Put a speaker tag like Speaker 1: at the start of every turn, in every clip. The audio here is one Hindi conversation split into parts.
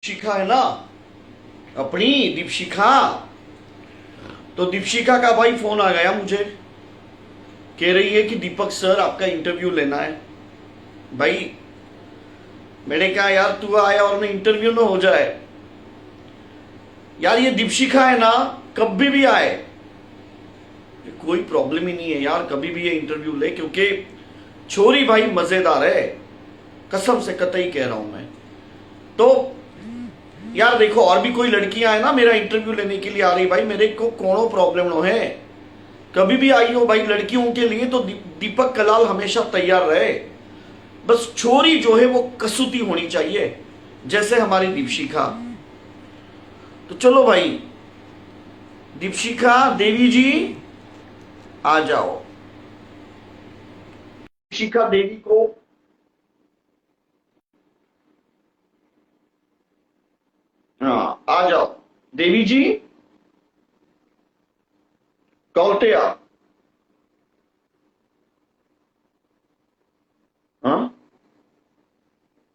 Speaker 1: दीपशिखा है ना, अपनी दीपशिखा। तो दीपशिखा का भाई फोन आ गया मुझे, कह रही है कि दीपक सर आपका इंटरव्यू लेना है। भाई मैंने कहा यार तू आया और मैं इंटरव्यू में हो जाए। यार ये दीपशिखा है ना, कभी भी आए कोई प्रॉब्लम ही नहीं है यार, कभी भी ये इंटरव्यू ले, क्योंकि छोरी भाई मजेदार है, कसम से कतई कह रहा हूं मैं। तो यार देखो, और भी कोई लड़कियां है ना मेरा इंटरव्यू लेने के लिए आ रही, भाई मेरे को कोनो प्रॉब्लम नो है, कभी भी आई हो भाई लड़कियों के लिए तो दीपक कलाल हमेशा तैयार रहे। बस छोरी जो है वो कसूती होनी चाहिए, जैसे हमारी दीपशिखा। तो चलो भाई, दीपशिखा देवी जी आ जाओ। दीपशिखा देवी को हाँ आ जाओ देवी जी, कौटिया। हाँ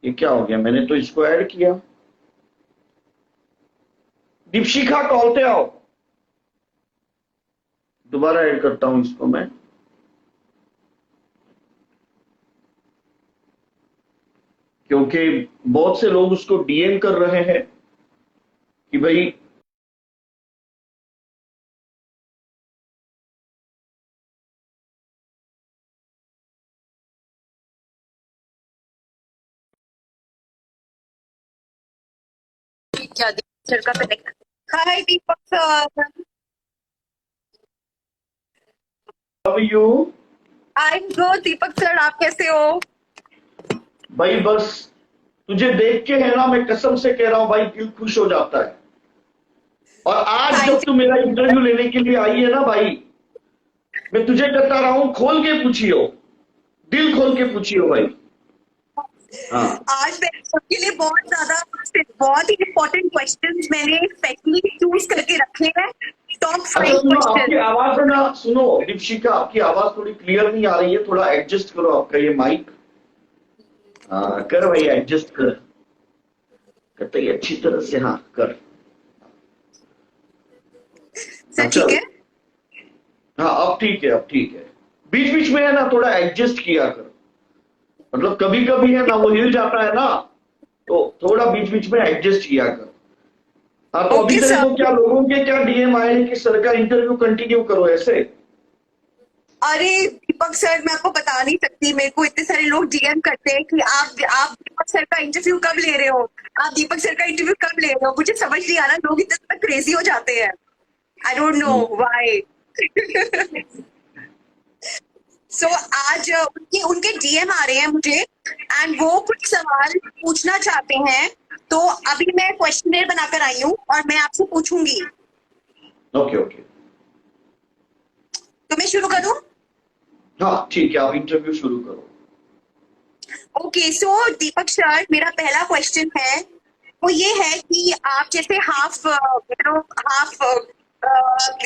Speaker 1: ये क्या हो गया, मैंने तो इसको ऐड किया। दीपशिखा कौलते आओ, दोबारा ऐड करता हूं इसको मैं। क्योंकि बहुत से लोग उसको डीएम कर रहे हैं कि भाई
Speaker 2: क्या सर का कनेक्ट। हाय दीपक सर।
Speaker 1: अब you
Speaker 2: I am good Deepak sir, आप कैसे हो?
Speaker 1: भाई बस तुझे देख के है ना, मैं कसम से कह रहा हूं भाई, दिल खुश हो जाता है। और आज
Speaker 2: थैंक
Speaker 1: जब तू मेरा इंटरव्यू लेने के लिए आई है ना भाई, मैं तुझे बता रहा हूं, खोल के पूछियो, दिल खोल के पूछियो भाई। हाँ
Speaker 2: यू। आज मैं सबके लिए बहुत ही इम्पोर्टेंट क्वेश्चंस मैंने स्पेशली चूज करके रखे हैं। टॉप
Speaker 1: अच्छा
Speaker 2: 5
Speaker 1: सुनो, आपकी
Speaker 2: क्वेश्चन।
Speaker 1: आवाज है ना, सुनो दीपशिका, आपकी आवाज थोड़ी क्लियर नहीं आ रही है, थोड़ा एडजस्ट करो आपका ये माइक। हाँ कर भाई, एडजस्ट कर, करते ही अच्छी तरह से, हाँ कर।
Speaker 2: सर
Speaker 1: हाँ
Speaker 2: ठीक
Speaker 1: चल,
Speaker 2: है।
Speaker 1: हाँ अब ठीक है, अब ठीक है। बीच बीच में है ना थोड़ा एडजस्ट किया कर, मतलब कभी कभी है ना वो हिल जाता है ना, तो थोड़ा बीच बीच में एडजस्ट किया कर। हाँ तो अभी
Speaker 2: ओके
Speaker 1: तेरे
Speaker 2: सर।
Speaker 1: को क्या लोगों के क्या डीएम आए हैं कि सर का इंटरव्यू कंटिन्यू करो ऐसे?
Speaker 2: अरे दीपक सर, मैं आपको बता नहीं सकती, मेरे को इतने सारे लोग डीएम करते हैं कि आप दीपक सर का इंटरव्यू कब ले रहे हो, आप दीपक सर का इंटरव्यू कब ले रहे हो। मुझे समझ नहीं आ रहा, लोग इतना क्रेजी हो जाते हैं। I don't know why. So आज उनके उनके डीएम आ रहे हैं मुझे, एंड वो कुछ सवाल पूछना चाहते हैं। तो अभी मैं क्वेश्चनर बनाकर आई हूँ और मैं आपसे पूछूंगी।
Speaker 1: ओके ओके,
Speaker 2: तो मैं शुरू करूँ?
Speaker 1: हाँ ठीक है, आप इंटरव्यू शुरू करो।
Speaker 2: ओके सो दीपक सर, मेरा पहला क्वेश्चन है वो ये है कि आप जैसे हाफ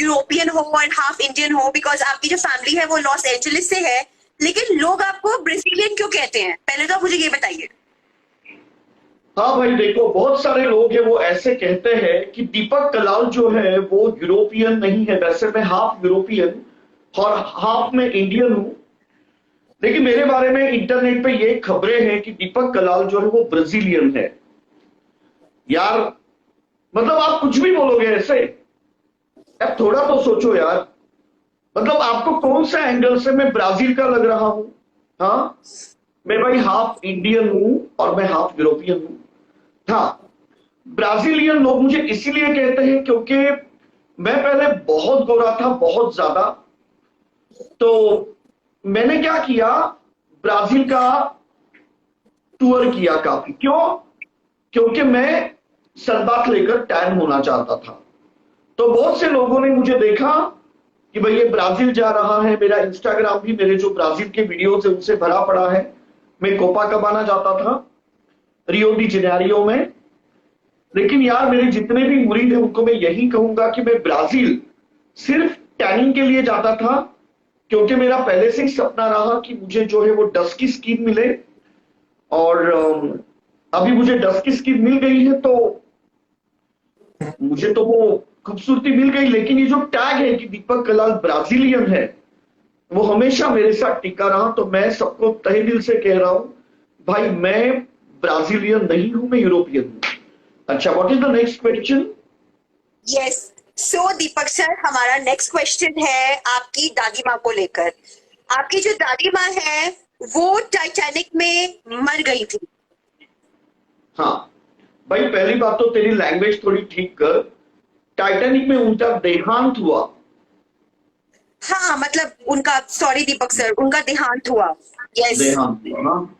Speaker 2: यूरोपियन हो एंड हाफ इंडियन हो, बिकॉज आपकी जो फैमिली है वो लॉस एंजलिस से है, लेकिन लोग आपको ब्राजीलियन क्यों कहते हैं? पहले तो आप मुझे ये बताइए।
Speaker 1: हाँ भाई देखो, बहुत सारे लोग हैं वो ऐसे कहते हैं कि दीपक कलाल जो है वो यूरोपियन नहीं है। वैसे मैं हाफ यूरोपियन और हाफ में इंडियन हूं, लेकिन मेरे बारे में इंटरनेट पे ये खबरें हैं कि दीपक कलाल जो है वो ब्राजीलियन है। यार मतलब आप कुछ भी बोलोगे ऐसे, अब थोड़ा तो सोचो यार, मतलब आपको कौन सा एंगल से मैं ब्राजील का लग रहा हूं? हाँ मैं भाई हाफ इंडियन हूं और मैं हाफ यूरोपियन हूं। हाँ ब्राजीलियन लोग मुझे इसीलिए कहते हैं क्योंकि मैं पहले बहुत गोरा था, बहुत ज्यादा। तो मैंने क्या किया, ब्राजील का टूर किया काफी। क्यों? क्योंकि मैं सनबाथ लेकर टैन होना चाहता था। तो बहुत से लोगों ने मुझे देखा कि भाई ये ब्राजील जा रहा है, मेरा इंस्टाग्राम भी मेरे जो ब्राजील के वीडियोस है उनसे भरा पड़ा है। मैं कोपाकाबाना जाता था, रियो डी जेनेरियो में। लेकिन यार मेरे जितने भी मुरीद हैं उनको मैं यही कहूंगा कि मैं ब्राजील सिर्फ टैनिंग के लिए जाता था, क्योंकि मेरा पहले से ही सपना रहा कि मुझे जो है वो डस्की स्किन मिले और अभी मुझे डस्की स्किन मिल गई है तो मुझे तो वो खूबसूरती मिल गई, लेकिन ये जो टैग है कि दीपक कलाल ब्राजीलियन है, वो हमेशा मेरे साथ टिका रहा। तो मैं सबको तहे दिल से कह रहा हूं, भाई मैं ब्राजीलियन नहीं हूं, मैं यूरोपियन हूं। अच्छा, what is the next question?
Speaker 2: Yes. So Deepak sir, हमारा नेक्स्ट क्वेश्चन है आपकी दादी माँ को लेकर। आपकी जो दादी माँ है वो टाइटैनिक में मर गई थी।
Speaker 1: हाँ भाई, पहली बात तो तेरी लैंग्वेज थोड़ी ठीक कर। टाइटैनिक में उनका देहांत हुआ।
Speaker 2: हाँ मतलब उनका, सॉरी दीपक सर, उनका देहांत हुआ। यस।
Speaker 1: देहांत हुआ, हाँ।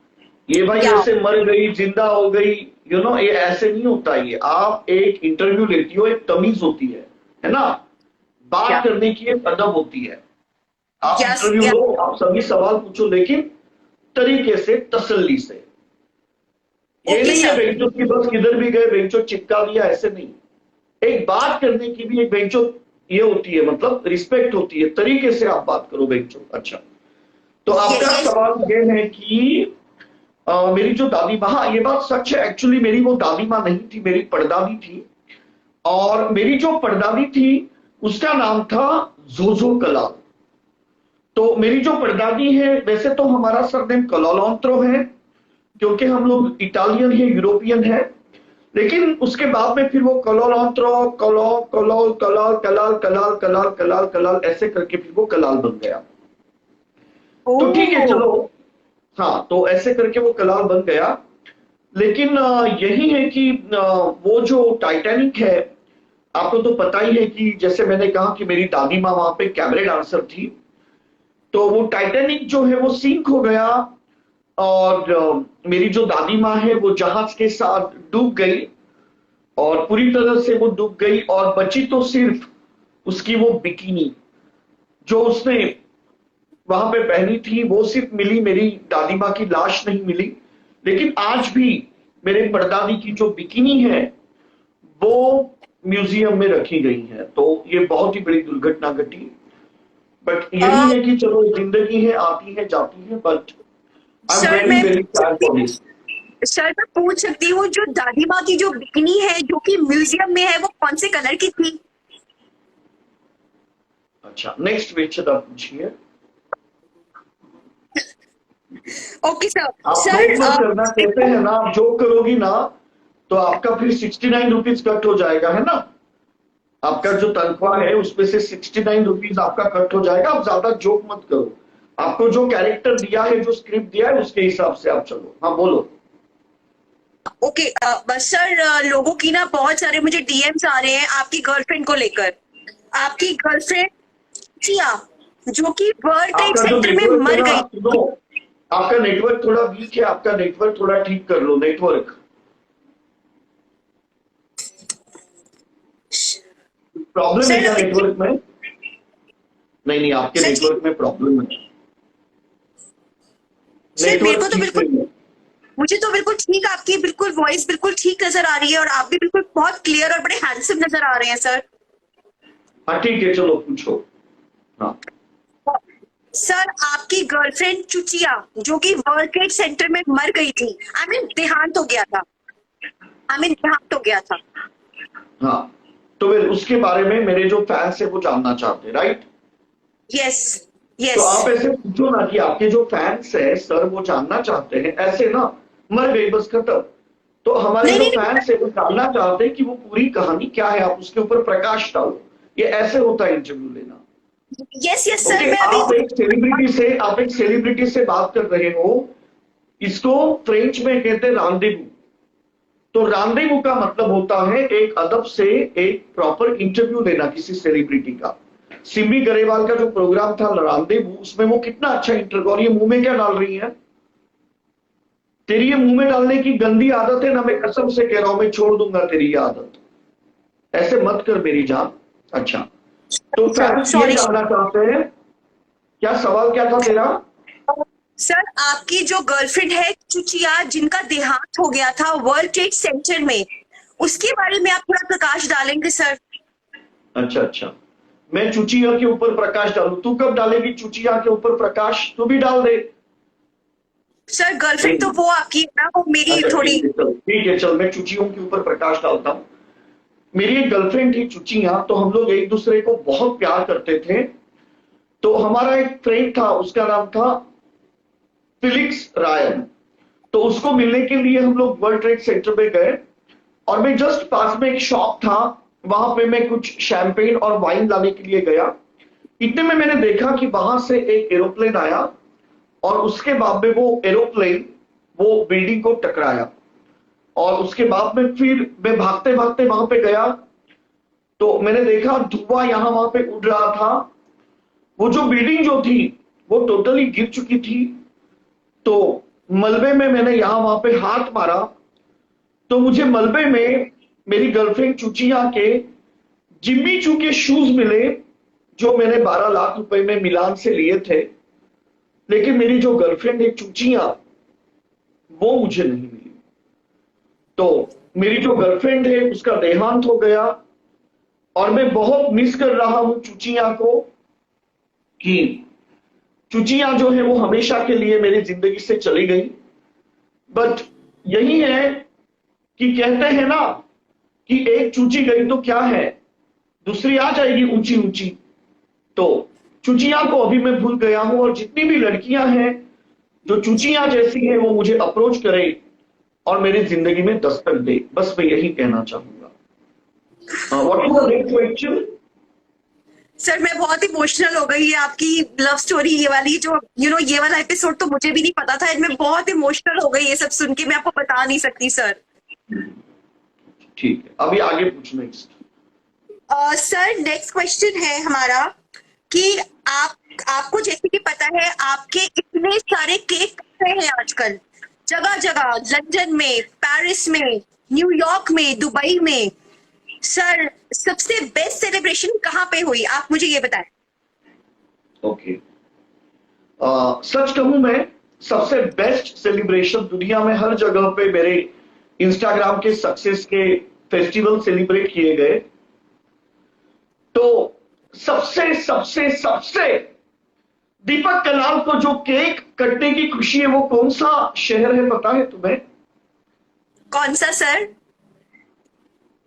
Speaker 1: ये भाई
Speaker 2: या
Speaker 1: ऐसे मर गई, जिंदा हो गई, ये ऐसे नहीं होता। ये आप एक इंटरव्यू लेती हो, एक तमीज होती है ना?
Speaker 2: या
Speaker 1: बात करने की एक अदब होती है। आप
Speaker 2: यस
Speaker 1: इंटरव्यू
Speaker 2: या
Speaker 1: लो, आप सभी सवाल पूछो, लेकिन तरीके से, तसल्ली से। ये
Speaker 2: ओके
Speaker 1: नहीं है
Speaker 2: सर।
Speaker 1: बेंचो की बस किधर भी गए बेंचो चिपका दिया, ऐसे नहीं। एक बात करने की भी एक बेंचो ये होती है, मतलब रिस्पेक्ट होती है, तरीके से आप बात करो बेंचो। अच्छा, तो आपका
Speaker 2: यस।
Speaker 1: सवाल ये है कि मेरी जो दादी माँ, हाँ ये बात सच है, एक्चुअली मेरी वो दादी माँ नहीं थी, मेरी परदादी थी। और मेरी जो परदादी थी उसका नाम था जोजो कलाल। तो मेरी जो परदादी है, वैसे तो हमारा सरनेम कलोलॉन्त्रो है, क्योंकि हम लोग इटालियन है, यूरोपियन है। लेकिन उसके बाद में फिर वो कलोलॉन्त्रो, कलो कलो कलाल कलाल कलाल कलाल कलाल कलाल ऐसे करके फिर वो कलाल बन गया। तो ठीक है,
Speaker 2: ओह।
Speaker 1: चलो। हाँ, तो ऐसे करके वो कलाल बन गया। लेकिन यही है कि वो जो टाइटैनिक है, आपको तो पता ही है कि जैसे मैंने कहा कि मेरी दादी माँ वहां पे कैबरे डांसर थी। तो वो टाइटैनिक जो है वो सिंक हो गया। और मेरी जो दादी माँ है वो जहाज के साथ डूब गई, और पूरी तरह से वो डूब गई, और बची तो सिर्फ उसकी वो बिकिनी जो उसने वहां पे पहनी थी, वो सिर्फ मिली। मेरी दादी माँ की लाश नहीं मिली। लेकिन आज भी मेरे परदादी की जो बिकिनी है वो म्यूजियम में रखी गई है। तो ये बहुत ही बड़ी दुर्घटना घटी। बट यही है कि चलो, जिंदगी है, आती है जाती है, but I am
Speaker 2: sir
Speaker 1: very
Speaker 2: मैं
Speaker 1: वेरी
Speaker 2: पूछ
Speaker 1: सैड
Speaker 2: सकती
Speaker 1: फॉर
Speaker 2: हूँ,
Speaker 1: दिस।
Speaker 2: सर मैं पूछ सकती हूँ जो दादी माँ की जो बिकनी है जो कि म्यूजियम में है वो कौन से कलर की थी?
Speaker 1: अच्छा, नेक्स्ट वेचदा पूछिए।
Speaker 2: Okay sir.
Speaker 1: आप
Speaker 2: सर
Speaker 1: जोक मत करना, कहते हैं ना, आप जोक करोगी ना तो आपका फिर 69 रुपीज कट हो जाएगा, है ना? आपका जो तनख्वाह है उसमें से 69 रुपीज आपका कट हो जाएगा। आप ज्यादा जोक मत करो। आपको जो कैरेक्टर दिया है, जो स्क्रिप्ट दिया है, उसके हिसाब से आप चलो। हाँ बोलो।
Speaker 2: ओके सर, लोगों की ना बहुत सारे मुझे डीएम्स आ रहे हैं आपकी गर्लफ्रेंड को लेकर। आपकी गर्लफ्रेंड जिया, जो कि वर्ल्ड ट्रेड
Speaker 1: आपका जो
Speaker 2: सेंटर में
Speaker 1: नेटवर्क है
Speaker 2: मर
Speaker 1: ना,
Speaker 2: गई।
Speaker 1: सुनो, आपका नेटवर्क थोड़ा वीक है, आपका नेटवर्क थोड़ा ठीक कर लो, नेटवर्क। प्रॉब्लम है
Speaker 2: सर
Speaker 1: क्या नेटवर्क में? नहीं नहीं, आपके
Speaker 2: सर
Speaker 1: नेटवर्क में प्रॉब्लम है।
Speaker 2: सर मेरे को
Speaker 1: नेटवर्क
Speaker 2: तो
Speaker 1: ठीक
Speaker 2: बिल्कुल,
Speaker 1: नहीं है।
Speaker 2: मुझे तो बिल्कुल ठीक, आपकी बिल्कुल वॉइस बिल्कुल ठीक नजर आ रही है और आप भी बिल्कुल बहुत क्लियर और बड़े हैंडसम नजर आ रहे हैं सर।
Speaker 1: हाँ ठीक है, चलो पूछो। हाँ।
Speaker 2: सर आपकी गर्लफ्रेंड चुचिया, जो कि वर्ल्ड ट्रेड सेंटर में मर गई थी, आई मीन देहांत हो गया था, आई मीन देहांत हो गया था।
Speaker 1: हाँ, तो फिर उसके बारे में मेरे जो फैंस है वो जानना चाहते हैं, राइट?
Speaker 2: यस।
Speaker 1: तो
Speaker 2: यस।
Speaker 1: आप ऐसे पूछो ना कि आपके जो फैंस है सर वो जानना चाहते हैं, ऐसे ना, मर गई बस खत्म। तो हमारे
Speaker 2: नहीं
Speaker 1: जो
Speaker 2: नहीं नहीं।
Speaker 1: फैंस है वो जानना चाहते हैं कि वो पूरी कहानी क्या है, आप उसके ऊपर प्रकाश डालो। ये ऐसे होता है इंटरव्यू लेना।
Speaker 2: यस यस सर,
Speaker 1: ओके,
Speaker 2: मैं अभी,
Speaker 1: आप एक सेलिब्रिटी से बात कर रहे हो। इसको फ्रेंच में कहते हैं रांडेवू। तो रांडेवू का मतलब होता है एक अदब से एक प्रॉपर इंटरव्यू लेना किसी सेलिब्रिटी का। सिमी गरेवाल का जो प्रोग्राम था रांडेवू, उसमें वो कितना अच्छा इंटरव्यू। और ये मुंह में क्या डाल रही है? तेरी ये मुंह में डालने की गंदी आदत है ना, मैं कसम से कह रहा हूं, मैं छोड़ दूंगा तेरी ये आदत। ऐसे मत कर मेरी जान। अच्छा, तो
Speaker 2: सर
Speaker 1: फैंस ये
Speaker 2: सॉरी।
Speaker 1: जानना चाहते हैं, क्या सवाल क्या था तेरा?
Speaker 2: सर आपकी जो गर्लफ्रेंड है चुचिया, जिनका देहांत हो गया था वर्ल्ड ट्रेड सेंटर में, उसके बारे में आप थोड़ा प्रकाश डालेंगे सर?
Speaker 1: अच्छा अच्छा, मैं चुचिया के ऊपर प्रकाश डालू? तू कब डालेगी चुचिया के ऊपर प्रकाश? तू भी डाल दे।
Speaker 2: सर गर्लफ्रेंड तो वो आपकी है ना, वो मेरी
Speaker 1: अच्छा
Speaker 2: थोड़ी।
Speaker 1: ठीक है, चल मैं चुचियों के ऊपर प्रकाश डालता हूँ। मेरी एक गर्लफ्रेंड थी चुचिया, तो हम लोग एक दूसरे को बहुत प्यार करते थे। तो हमारा एक फ्रेंड था, उसका नाम था फिलिक्स रायन। तो उसको मिलने के लिए हम लोग वर्ल्ड ट्रेड सेंटर पे गए, और मैं जस्ट पास में एक शॉप था, वहां पे मैं कुछ शैंपेन और वाइन लाने के लिए गया। इतने में मैंने देखा कि वहां से एक एरोप्लेन आया, और उसके बाद में वो एरोप्लेन वो बिल्डिंग को टकराया। और उसके बाद में फिर मैं भागते भागते वहां पे गया, तो मैंने देखा धुआं यहां वहां पे उड़ रहा था। वो जो बिल्डिंग जो थी वो टोटली गिर चुकी थी। तो मलबे में मैंने यहां वहां पे हाथ मारा, तो मुझे मलबे में मेरी गर्लफ्रेंड चुचिया के जिम्मी चू के शूज मिले, जो मैंने 12 लाख रुपए में मिलान से लिए थे। लेकिन मेरी जो गर्लफ्रेंड है चुचिया, वो मुझे नहीं मिली। तो मेरी जो गर्लफ्रेंड है उसका देहांत हो गया, और मैं बहुत मिस कर रहा हूं चुचिया को, कि चुचिया जो है वो हमेशा के लिए मेरी जिंदगी से चली गई। बट यही है कि कहते हैं ना कि एक चूची गई तो क्या है, दूसरी आ जाएगी ऊंची ऊंची। तो चुचिया को अभी मैं भूल गया हूं, और जितनी भी लड़कियां हैं जो चुचिया जैसी हैं वो मुझे अप्रोच करें और मेरी जिंदगी में दस्तक दे। बस मैं यही कहना चाहूंगा। What was the next question?
Speaker 2: Sir मैं बहुत इमोशनल हो गई, ये आपकी लव स्टोरी, ये वाली जो ये वाला एपिसोड तो मुझे भी नहीं पता था, मैं बहुत इमोशनल हो गई ये सब सुन के, मैं आपको बता नहीं सकती सर।
Speaker 1: ठीक है, अभी आगे पूछ नेक्स्ट।
Speaker 2: सर नेक्स्ट क्वेश्चन है हमारा कि आपको जैसे कि पता है आपके इतने सारे केक कट रहे हैं आजकल जगह जगह, लंदन में, पेरिस में, न्यूयॉर्क में, दुबई में। सर सबसे बेस्ट सेलिब्रेशन कहाँ पे हुई, आप मुझे ये बताएं।
Speaker 1: ओके, सच कहूं मैं, सबसे बेस्ट सेलिब्रेशन दुनिया में हर जगह पे मेरे इंस्टाग्राम के सक्सेस के फेस्टिवल सेलिब्रेट किए गए। तो सबसे सबसे सबसे दीपक कलाल को जो केक कटने की खुशी है, वो कौन सा शहर है पता है तुम्हें?
Speaker 2: कौन सा सर?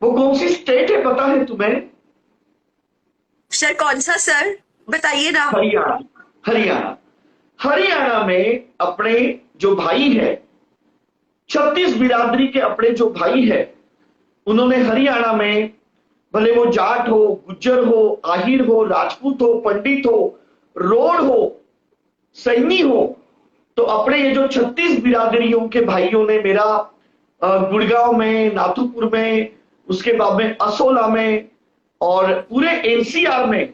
Speaker 1: वो कौन सी स्टेट है पता है तुम्हें?
Speaker 2: सर कौन सा सर, बताइए ना।
Speaker 1: हरियाणा। हरियाणा। हरियाणा में अपने जो भाई है, 36 बिरादरी के अपने जो भाई है, उन्होंने हरियाणा में, भले वो जाट हो, गुज्जर हो, आहिर हो, राजपूत हो, पंडित हो, रोड हो, सैनी हो, तो अपने ये जो 36 बिरादरियों के भाइयों ने मेरा गुड़गांव में, नाथुपुर में, उसके बाद में असोला में, और पूरे एनसीआर में,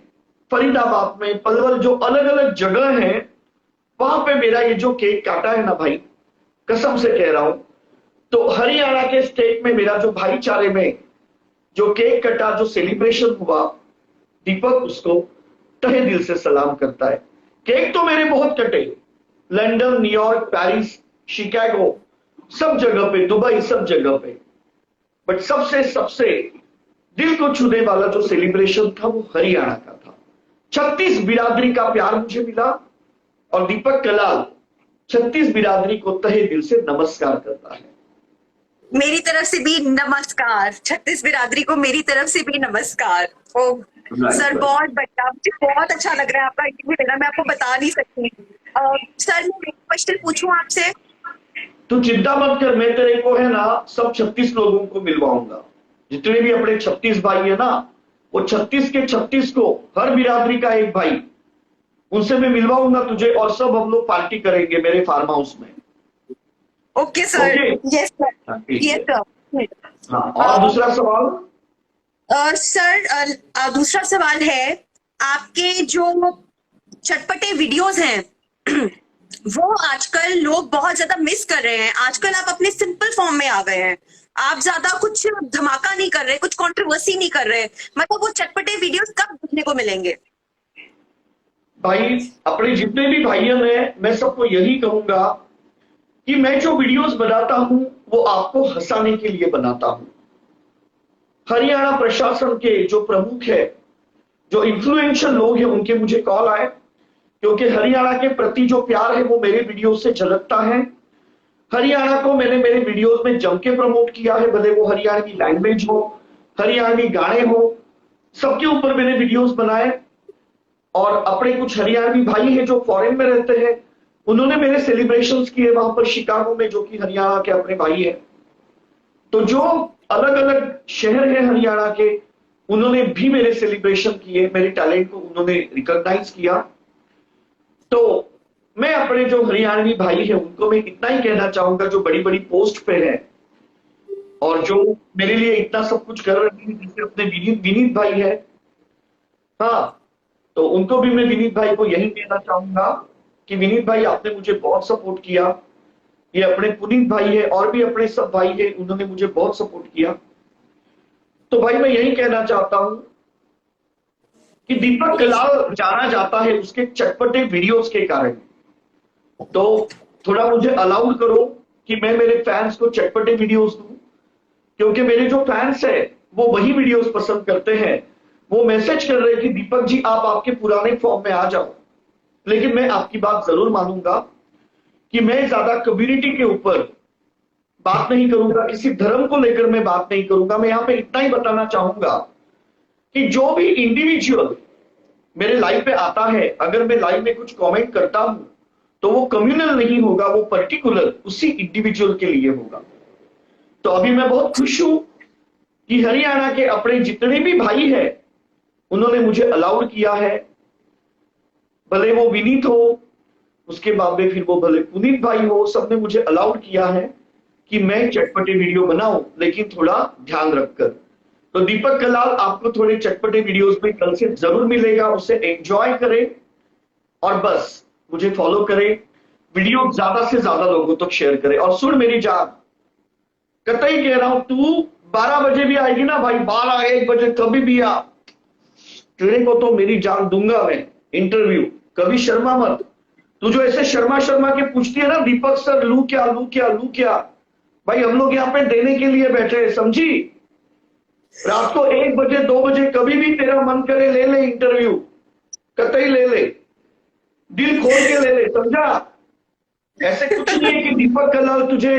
Speaker 1: फरीदाबाद में, पलवल, जो अलग अलग जगह है, वहां पे मेरा ये जो केक काटा है ना भाई, कसम से कह रहा हूं। तो हरियाणा के स्टेट में मेरा जो भाईचारे में जो केक कटा, जो सेलिब्रेशन हुआ, दीपक उसको तहे दिल से सलाम करता है। केक तो मेरे बहुत कटे, लंदन, न्यूयॉर्क, पेरिस, शिकागो, सब जगह पे, दुबई, सब जगह पे। बट सबसे सबसे दिल को छूने वाला जो सेलिब्रेशन था वो हरियाणा का था। 36 बिरादरी का प्यार मुझे मिला, और दीपक कलाल 36 बिरादरी को तहे दिल से नमस्कार करता है।
Speaker 2: मेरी तरफ से भी नमस्कार, 36 बिरादरी को मेरी तरफ से भी नमस्कार। ओ सर बहुत बढ़िया, मुझे बहुत अच्छा लग रहा है आपका इंटरव्यू लेना, मैं आपको बता नहीं सकती। सर मैं एक क्वेश्चन पूछूं आपसे?
Speaker 1: तू चिंता मत कर, मैं तेरे को है ना सब 36 लोगों को मिलवाऊंगा। जितने भी अपने 36 भाई है ना, वो 36 के 36 को, हर बिरादरी का एक भाई, उनसे मैं मिलवाऊंगा तुझे, और सब हम लोग पार्टी करेंगे मेरे फार्म हाउस में।
Speaker 2: Okay sir. Yes sir, yes sir.
Speaker 1: हाँ, और दूसरा सवाल?
Speaker 2: सर दूसरा सवाल है, आपके जो चटपटे वीडियोस हैं वो आजकल लोग बहुत ज्यादा मिस कर रहे हैं। आजकल आप अपने सिंपल फॉर्म में आ गए हैं, आप ज्यादा कुछ धमाका नहीं कर रहे, कुछ कंट्रोवर्सी नहीं कर रहे, मतलब वो चटपटे वीडियोस कब देखने को मिलेंगे?
Speaker 1: भाई, अपने जितने भी भाइयों हैं, मैं सबको यही कहूंगा कि मैं जो वीडियोस बनाता हूं वो आपको हंसाने के लिए बनाता हूं। हरियाणा प्रशासन के जो प्रमुख है, जो इन्फ्लुएंशियल लोग हैं, उनके मुझे कॉल आए, क्योंकि हरियाणा के प्रति जो प्यार है वो मेरे वीडियो से झलकता है। हरियाणा को मैंने मेरे वीडियोस में जम के प्रमोट किया है, भले वो हरियाणवी लैंग्वेज हो, हरियाणवी गाने हो, सबके ऊपर मैंने वीडियोस बनाए। और अपने कुछ हरियाणवी भाई हैं जो फॉरेन में रहते हैं, उन्होंने मेरे सेलिब्रेशंस किए वहां पर शिकागो में, जो कि हरियाणा के अपने भाई हैं। तो जो अलग अलग शहर हैं हरियाणा के, उन्होंने भी मेरे सेलिब्रेशन किए, मेरे टैलेंट को उन्होंने रिकॉग्नाइज किया। तो मैं अपने जो हरियाणवी भाई हैं उनको मैं इतना ही कहना चाहूंगा, जो बड़ी बड़ी पोस्ट पे हैं और जो मेरे लिए इतना सब कुछ कर रहे हैं, जैसे अपने विनीत विनीत भाई है, हाँ, तो उनको भी मैं विनीत भाई को यही कहना चाहूंगा कि विनीत भाई आपने मुझे बहुत सपोर्ट किया। ये अपने पुनीत भाई है और भी अपने सब भाई है, उन्होंने मुझे बहुत सपोर्ट किया। तो भाई मैं यही कहना चाहता हूं कि दीपक कलाल जाना जाता है उसके चटपटे वीडियोस के कारण। तो थोड़ा मुझे अलाउड करो कि मैं मेरे फैंस को चटपटे वीडियोस दूं, क्योंकि मेरे जो फैंस है वो वही वीडियोस पसंद करते हैं। वो मैसेज कर रहे हैं कि दीपक जी आप आपके पुराने फॉर्म में आ जाओ। लेकिन मैं आपकी बात जरूर मानूंगा कि मैं ज्यादा कम्युनिटी के ऊपर बात नहीं करूंगा, किसी धर्म को लेकर मैं बात नहीं करूंगा। मैं यहां पे इतना ही बताना चाहूंगा कि जो भी इंडिविजुअल मेरे लाइव पे आता है, अगर मैं लाइव में कुछ कमेंट करता हूं तो वो कम्युनल नहीं होगा, वो पर्टिकुलर उसी इंडिविजुअल के लिए होगा। तो अभी मैं बहुत खुश हूं कि हरियाणा के अपने जितने भी भाई हैं उन्होंने मुझे अलाउड किया है, भले वो विनीत हो, उसके बाद में फिर वो भले पुनीत भाई हो, सबने मुझे अलाउड किया है कि मैं चटपटे वीडियो बनाऊं, लेकिन थोड़ा ध्यान रखकर। तो दीपक कलाल आपको थोड़े चटपटे वीडियोस में कल से जरूर मिलेगा, उसे एंजॉय करें और बस मुझे फॉलो करें, वीडियो ज्यादा से ज्यादा लोगों तक शेयर करें। और सुन मेरी जान, कतई कह रहा हूं, तू 12 बजे भी आएगी ना भाई, 12-1 बजे कभी भी आ, तेरे को तो मेरी जान दूंगा मैं इंटरव्यू। कभी शर्मा मत। तू जो ऐसे शर्मा शर्मा के पूछती है ना, दीपक सर लू क्या लू क्या लू क्या, भाई हम लोग यहाँ पे देने के लिए बैठे हैं, समझी। रात को 1 बजे 2 बजे कभी भी तेरा मन करे ले ले इंटरव्यू, कतई ले ले, दिल खोल के ले ले, समझा। ऐसे कुछ नहीं है कि दीपक कलाल तुझे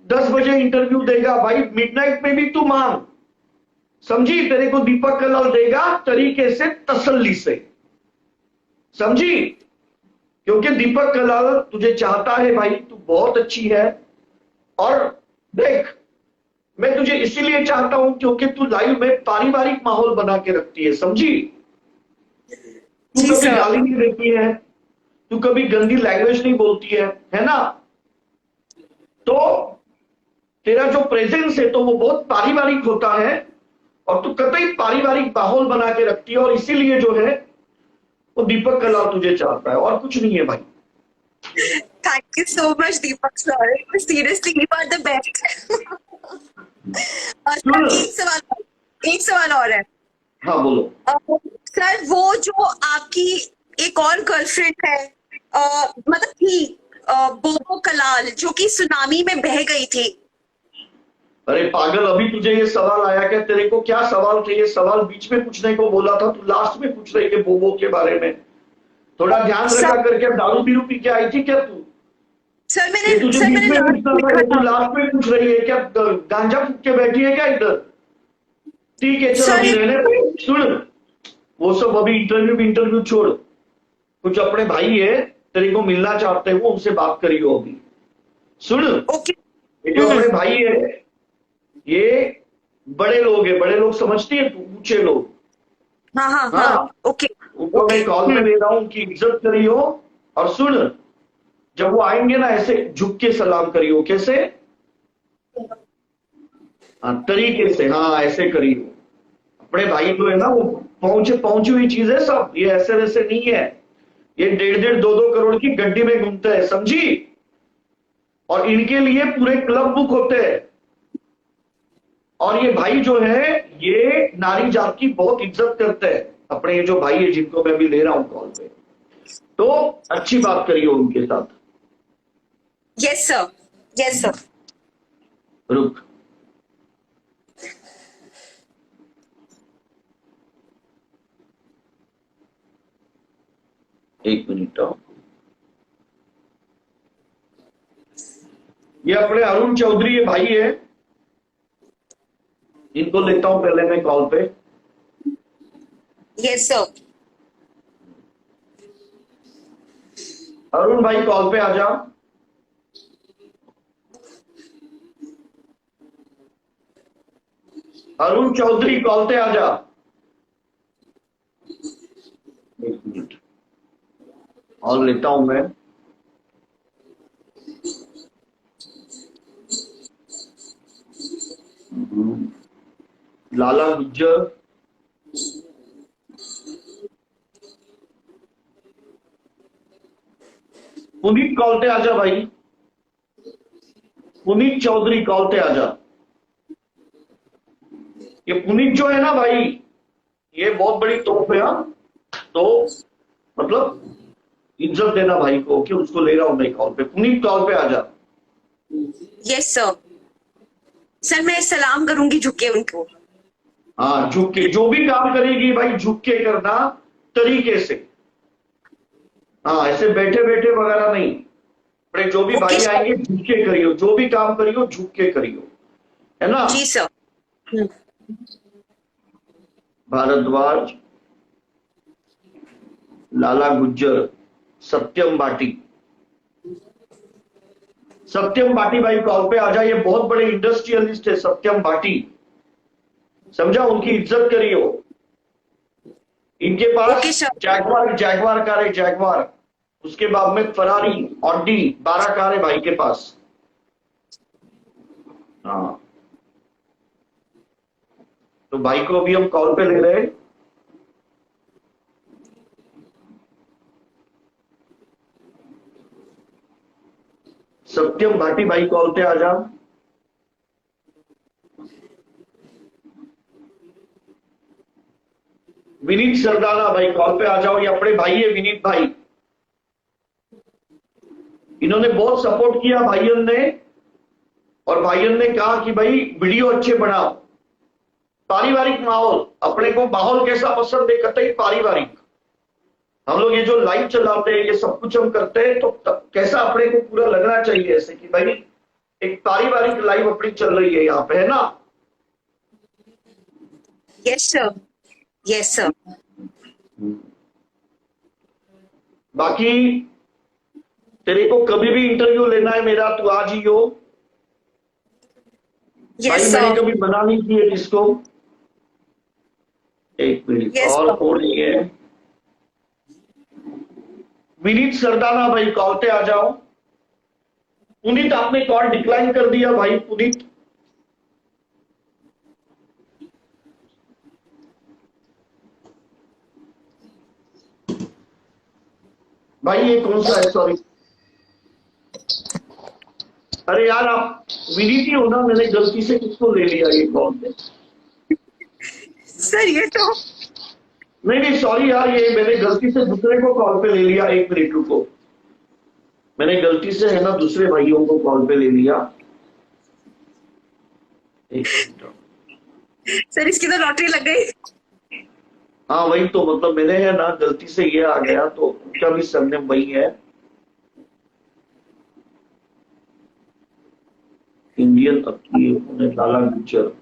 Speaker 1: 10 बजे इंटरव्यू देगा, भाई मिडनाइट में भी तू मांग, समझी। तेरे को दीपक कलाल देगा तरीके से, तसल्ली से, समझी। क्योंकि दीपक कलाल तुझे चाहता है भाई, तू बहुत अच्छी है। और देख, मैं तुझे इसीलिए चाहता हूं क्योंकि तू लाइव में पारिवारिक माहौल बना के रखती है, समझी। तू
Speaker 2: जी
Speaker 1: कभी
Speaker 2: सर।
Speaker 1: गाली नहीं देती है, तू कभी गंदी लैंग्वेज नहीं बोलती है ना। तो तेरा जो प्रेजेंस है तो वो बहुत पारिवारिक होता है, और तू कतई पारिवारिक माहौल बना के रखती है, और इसीलिए जो है वो दीपक कलाल तुझे चाहता है, और कुछ नहीं है भाई।
Speaker 2: Thank you so much Deepak sir, seriously you are the best.
Speaker 1: सुन,
Speaker 2: सर एक सवाल और है।
Speaker 1: हाँ बोलो।
Speaker 2: अ, सर वो जो आपकी एक और गर्लफ्रेंड है, मतलब थी, बोबो कलाल, जो कि सुनामी में बह गई थी।
Speaker 1: अरे पागल, अभी तुझे ये सवाल आया क्या? तेरे को क्या सवाल थे? ये सवाल बीच में पूछने को बोला था, तू लास्ट में पूछ रही है बोबो के बारे में। थोड़ा ध्यान
Speaker 2: सर,
Speaker 1: रखा करके, दारू बीरू पी के आई थी क्या तू? ये तुझे
Speaker 2: सर
Speaker 1: बीच
Speaker 2: मैंने
Speaker 1: में
Speaker 2: लास्ट
Speaker 1: पूछना था,
Speaker 2: लिखा
Speaker 1: ये तू
Speaker 2: था।
Speaker 1: लास्ट में पूछ रही है क्या? गांजा फूक के बैठी है क्या इधर? ठीक है, चल
Speaker 2: सर
Speaker 1: अभी
Speaker 2: एक
Speaker 1: रहने दे। सुन, वो सब अभी इंटरव्यू इंटरव्यू छोड़, कुछ अपने भाई है तेरे को मिलना चाहते हैं, वो उनसे बात करियो अभी। सुन,
Speaker 2: ओके।
Speaker 1: ये जो अपने भाई है, ये बड़े लोग है, बड़े लोग समझती है तू, ऊंचे लोग।
Speaker 2: हाँ हाँ हाँ।
Speaker 1: हाँ,
Speaker 2: ओके।
Speaker 1: उनको
Speaker 2: ओके।
Speaker 1: मैं कॉल पे दे रहा हूं कि इज्जत करियो। और सुन, जब वो आएंगे ना, ऐसे झुक के सलाम करियो। कैसे? हाँ, तरीके से, हाँ ऐसे करियो। अपने भाई जो है ना, वो पहुंची हुई चीज है सब, ये ऐसे वैसे नहीं है। ये 1.5-2 करोड़ की गड्डी में घूमते हैं, समझी। और इनके लिए पूरे क्लब बुक होते हैं। और ये भाई जो है, ये नारी जात की बहुत इज्जत करते हैं। अपने ये जो भाई है जिनको मैं अभी ले रहा हूं कॉल पे, तो अच्छी बात करियो उनके साथ।
Speaker 2: Yes sir, yes sir.
Speaker 1: रुक, एक मिनट आओ। ये अपने अरुण चौधरी ये भाई है, इनको लेता हूं पहले मैं कॉल पे।
Speaker 2: Yes sir.
Speaker 1: अरुण भाई कॉल पे आ जा। अरुण चौधरी कॉल पे आ जा। एक मिनट और लेता हूं मैं। लाला गुज्जर, पुनीत कॉल पे आजा भाई, पुनीत चौधरी कॉल पे आजा। ये पुनीत जो है ना भाई, ये बहुत बड़ी तोप है। हाँ, तो मतलब इज्जत देना भाई को कि उसको ले रहा हूं मैं कॉल पे। पुनीत कॉल पे आजा।
Speaker 2: Yes sir. सर मैं सलाम करूंगी झुक के उनको।
Speaker 1: हाँ झुक के, जो भी काम करेगी भाई झुक के करना, तरीके से। हाँ ऐसे बैठे बैठे वगैरह नहीं, पर जो भी
Speaker 2: ओके
Speaker 1: भाई
Speaker 2: सर।
Speaker 1: आएंगे झुक के करियो, जो भी काम करियो झुक के करियो, है ना।
Speaker 2: जी सर।
Speaker 1: भारद्वाज, लाला गुज्जर, सत्यम बाटी। सत्यम बाटी भाई कॉल पे आ जाए, ये बहुत बड़े इंडस्ट्रियलिस्ट है सत्यम बाटी, समझा, उनकी इज्जत करियो। इनके
Speaker 2: ओके
Speaker 1: पास
Speaker 2: सर।
Speaker 1: जैगवार जैगवार कार है, जैगवार। उसके बाद में फरारी, ऑडी, 12 कार है भाई के पास। हाँ तो भाई को अभी हम कॉल पे ले रहे हैं। सत्यम भाटी भाई कॉल पे आ जा। विनीत सरदाना भाई कॉल पे आ जाओ, ये अपने भाई है विनीत भाई, इन्होंने बहुत सपोर्ट किया भाईयन ने, और भाईयन ने कहा कि भाई वीडियो अच्छे बनाओ। पारिवारिक माहौल, अपने को माहौल कैसा पसंद है, कतई पारिवारिक। हम लोग ये जो लाइव चलाते हैं, ये सब कुछ हम करते हैं, तो कैसा अपने को पूरा लगना चाहिए ऐसे कि भाई एक पारिवारिक लाइव अपनी चल रही है यहाँ पे, है ना।
Speaker 2: Yes sir. Yes sir.
Speaker 1: बाकी तेरे को कभी भी इंटरव्यू लेना है मेरा, तू आज ही हो भाई,
Speaker 2: यस
Speaker 1: मैंने
Speaker 2: सर।
Speaker 1: कभी मना नहीं किया जिसको। एक मिनट
Speaker 2: यस
Speaker 1: और
Speaker 2: सर।
Speaker 1: हो रही है। विनीत सरदाना भाई कॉल पे आ जाओ। पुनीत आपने कॉल डिक्लाइन कर दिया भाई, पुनीत। भाई ये कौन सा है, सॉरी। अरे यार आप विनीत ही हो ना, मैंने गलती से किसको ले लिया ये कॉल पे।
Speaker 2: सर ये तो
Speaker 1: नहीं नहीं सॉरी यार, ये मैंने गलती से दूसरे को कॉल पे ले लिया। एक मिनट रुको, मैंने गलती से है ना दूसरे भाइयों को कॉल पे ले लिया। एक मिनट।
Speaker 2: सर इसकी तो लॉटरी लग गई।
Speaker 1: हाँ वही तो, मतलब मैंने है ना गलती से ये आ गया, तो उनका भी सरनेम वही है, इंडियन अपनी लाला गुज्जर।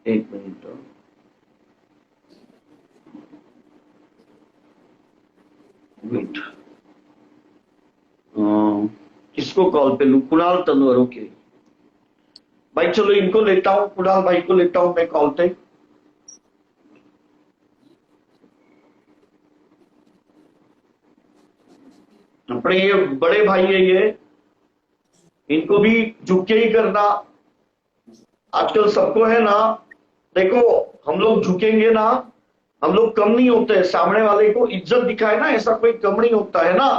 Speaker 1: एक मिनट, वेट, किसको कॉल पे लू, कुणाल तनवर। ओके भाई चलो इनको लेता हूँ, कुणाल भाई को लेता हूँ मैं कॉल पे। अपने ये बड़े भाई है ये, इनको भी झुक के ही करना। आजकल सबको है ना, देखो हम लोग झुकेंगे ना, हम लोग कम नहीं होते, सामने वाले को इज्जत दिखाए ना, ऐसा कोई कम नहीं होता है ना।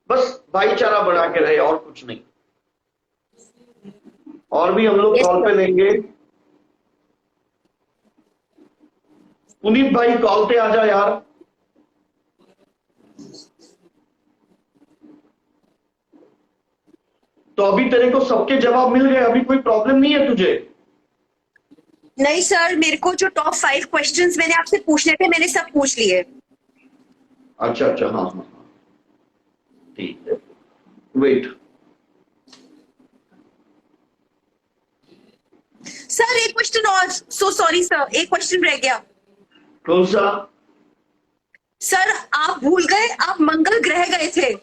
Speaker 1: बस भाईचारा बना के रहे और कुछ नहीं। और भी हम लोग
Speaker 2: यस
Speaker 1: कॉल पे
Speaker 2: सर।
Speaker 1: लेंगे। पुनीत भाई कॉल पे आ जा यार। तो अभी तेरे को सबके जवाब मिल गए, अभी कोई प्रॉब्लम नहीं है तुझे।
Speaker 2: नहीं सर, मेरे को जो टॉप 5 क्वेश्चंस मैंने आपसे पूछने थे मैंने सब पूछ लिए।
Speaker 1: अच्छा अच्छा, हाँ हाँ हाँ, ठीक है, वेट।
Speaker 2: सर एक क्वेश्चन और, सो सॉरी सर, एक क्वेश्चन रह गया।
Speaker 1: कौन सा?
Speaker 2: सर आप भूल गए, आप मंगल ग्रह गए थे।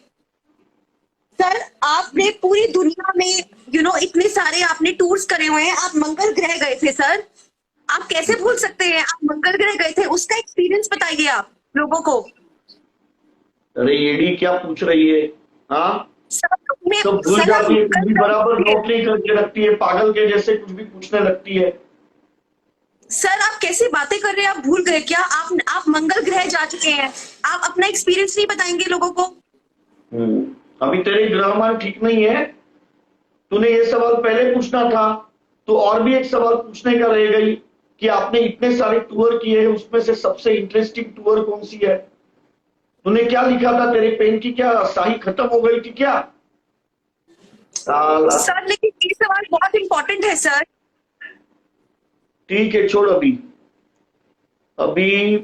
Speaker 2: सर आपने पूरी दुनिया में इतने सारे आपने टूर्स करे हुए हैं, आप मंगल ग्रह गए थे सर। आप कैसे भूल सकते हैं, आप मंगल ग्रह गए थे, उसका एक्सपीरियंस बताइए आप लोगों को।
Speaker 1: अरे एडी क्या पूछ रही है? हाँ,
Speaker 2: सर में
Speaker 1: सब भूल
Speaker 2: सर आप
Speaker 1: जाती है, कुछ
Speaker 2: मंगल
Speaker 1: भी
Speaker 2: ग्रह
Speaker 1: बराबर
Speaker 2: गए थे।
Speaker 1: नोट नहीं करके रखती है, पागल के जैसे कुछ भी पूछने लगती है।
Speaker 2: सर आप कैसी बातें कर रहे हैं, आप भूल गए क्या? आप मंगल ग्रह जा चुके हैं, आप अपना एक्सपीरियंस नहीं बताएंगे लोगों को?
Speaker 1: अभी तेरे ग्रहमान ठीक नहीं है, तूने ये सवाल पहले पूछना था। तो और भी एक सवाल पूछने का रह गई कि आपने इतने सारे टूर किए हैं, उसमें से सबसे इंटरेस्टिंग टूर कौन सी है? तूने क्या लिखा था? तेरे पेन की क्या स्याही खत्म हो गई थी क्या? साला।
Speaker 2: सर लेकिन ये सवाल बहुत इंपॉर्टेंट है सर।
Speaker 1: ठीक है, छोड़ अभी। अभी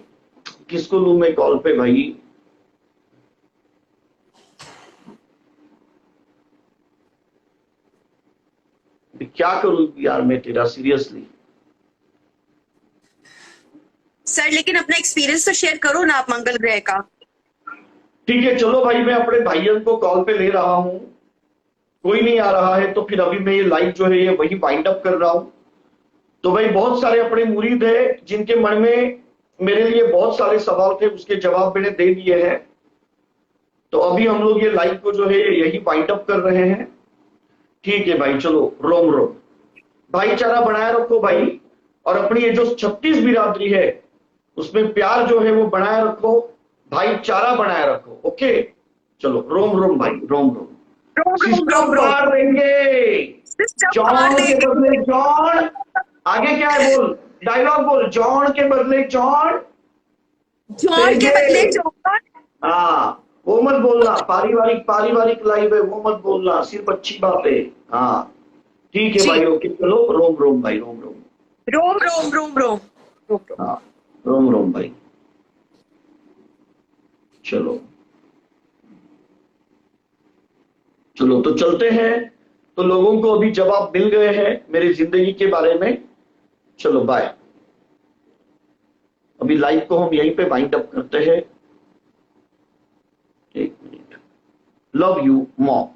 Speaker 1: किसको लूं मैं कॉल पे भाई? अभी क्या करूं यार मैं तेरा, सीरियसली।
Speaker 2: सर लेकिन अपना एक्सपीरियंस तो शेयर करो ना आप मंगल ग्रह का।
Speaker 1: ठीक है चलो भाई, मैं अपने भाइयों को कॉल पे ले रहा हूं, कोई नहीं आ रहा है तो फिर अभी मैं ये लाइव जो है ये वही वाइंड अप कर रहा हूं। तो भाई बहुत सारे अपने मुरीद है जिनके मन में मेरे लिए बहुत सारे सवाल थे, उसके जवाब मैंने दे दिए हैं। तो अभी हम लोग ये लाइव को जो है यही वाइंड अप कर रहे हैं। ठीक है भाई, चलो रोम रोम। भाईचारा बनाए रखो भाई, और अपनी ये जो 36 बिरादरी है उसमें प्यार जो है वो बनाए रखो, भाईचारा बनाए रखो। ओके, चलो रोम रोम भाई, रोम रोम।
Speaker 2: रोम रोम
Speaker 1: सिस्टम
Speaker 2: रोम रोम।
Speaker 1: पार देंगे,
Speaker 2: सिस्टम पार
Speaker 1: जॉन के
Speaker 2: देंगे।
Speaker 1: बदले जॉन। आगे क्या है बोल, डायलॉग बोल, जॉन के बदले जॉन
Speaker 2: जॉन के
Speaker 1: देंगे।
Speaker 2: बदले जॉन।
Speaker 1: हाँ, वो मत बोलना, पारिवारिक पारिवारिक लाइव है, वो मत बोलना, सिर्फ अच्छी बात है। हाँ ठीक है
Speaker 2: जी।
Speaker 1: भाई, ओके चलो रोम रोम भाई, रोम रोम।
Speaker 2: रोम रोम रोम रोम रोम रोम।
Speaker 1: हाँ, रोम रोम भाई, चलो चलो तो चलते हैं। तो लोगों को अभी जवाब मिल गए हैं मेरी जिंदगी के बारे में। चलो बाय। अभी लाइव को हम यहीं पे वाइंड अप करते हैं। एक मिनट। Love you mom.